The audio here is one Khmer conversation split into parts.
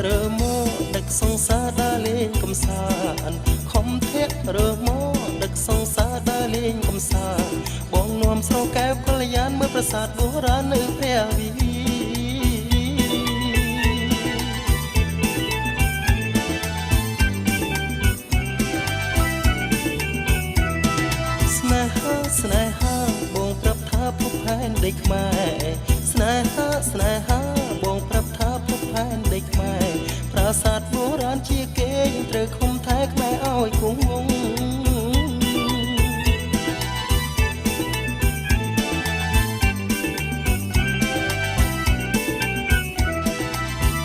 រើមកដឹកសង្សារដើរលេងកំសាន្តខំធាក់រើមកដឹកសង្សារដើរលេងកំសាន្តបងនាំស្រោកែវកល្យានមើលប្រាសាទបុរាណនៅព្រះវិហារស្នេហាបងប្រាប់ថាភពផែនដីខ្មែរស្នេហាបងប្រាប់ថាភពផែនដីខ្មែរប្រាសាទបុរាណជាគេយើងត្រូវខំថែខ្មែរឲ្យគង់វង្ស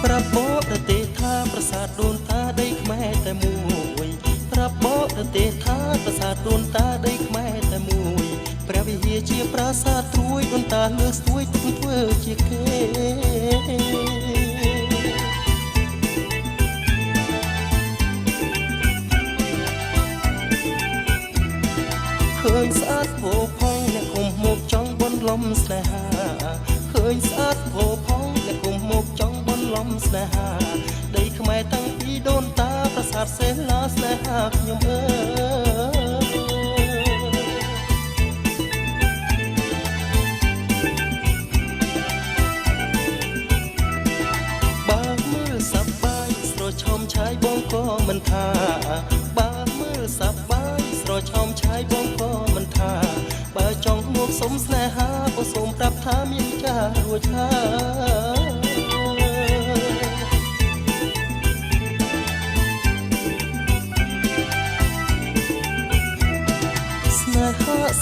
ប្រាប់បរទេសថាប្រាសាទដូនតាដីខ្មែរតែមួយប្រាប់បរទេសថាប្រាសាទដូនតាដីខ្មែរតែមួយព្រះវិហារជាប្រាសាទត្រួយដូនតាលើកស្ទួយទុកធ្វើជាគេឃើញស្អាតផូផង់អ្នកគុំមកចង់បនលំស្នេហាឃើញស្អាតផូផង់អ្នកគុំមកចង់បនលំស្នេហាដីខ្មែរតាំងពីដូនតាប្រាសាទសេឡាស្នេហាខ្ញុំអើយបើមើលសប្បាយស្រឈំឆាយបងក៏មិនថាបើមើលសប្បាយស្រឈំឆាយបងក៏មិនថាបើចង់មកសុំស្នេហាក៏សូមប្រាប់ថាមានចារួចហើយ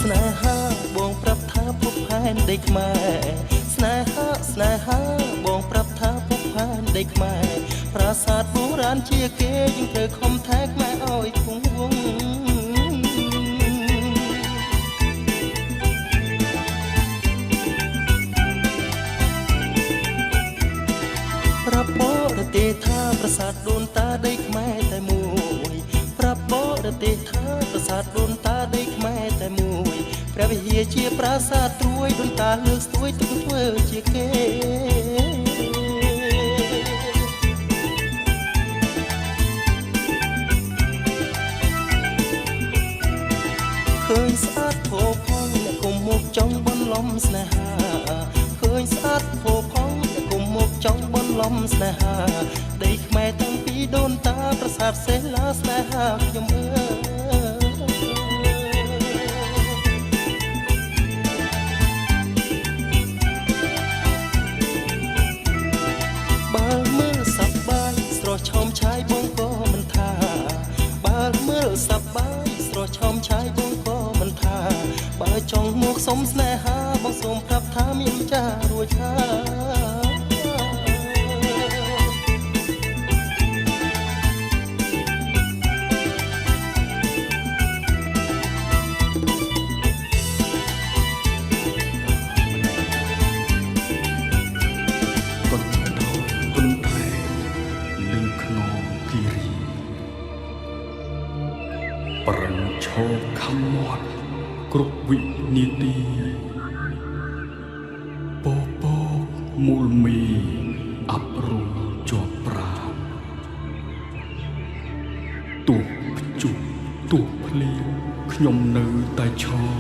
ស្នេហាបងប្រាប់ថាភពផែនដីខ្មែរស្នេហាបងប្រាប់ថាភពផែនដីខ្មែរប្រាសាទបុរាណជាគេយើងត្រូវខំថែខ្មែរឲ្យគង់វង្សប្រាប់បរទេសថាប្រាសាទដូនតាដីខ្មែរតែមួយប្រាប់បរទេសថាប្រាសាទដូនតាដីខ្មែរតែមួយព្រះវិហារជាប្រាសាទត្រួយដូនតាលើកស្ទួយទុកធ្វើជាគេឃើញស្អាតផូផង់អ្នកគុំមកចង់បនលំស្នេហាឃើញស្អាតផូផង់អ្នកគុំមកចង់បនលំស្នេហាដីខ្មែរតាំងពីដូនតាប្រាសាទសេឡាស្នេហាខ្ញុំអើយបើមើលសប្បាយស្រស់ឆោមឆាយបងក៏មិនថាបើមើលសប្បាយស្រស់ឆោមឆាយបងក៏មិនថាបើចង់មកសុំស្នេហាបងសូមប្រាប់ថាមានចារួចហើយប្រឹងឈោខំមាត់គ្រប់វិនាទីពោពោមូលមីអប់រំជាប់ប្រាណទូភ្ជុំទូភ្លៀងខ្ញុំនៅតែឈរ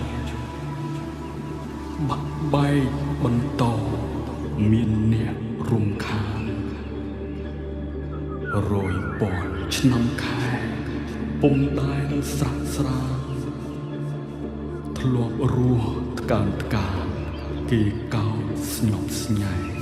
បាក់បែកបន្តមានអ្នករំខានរយពាន់ឆ្នាំខែពុំដែលស្រាក់ស្រានធ្លាប់រស់ថ្កើងថ្កានគេកោតស្ញប់ស្ញែង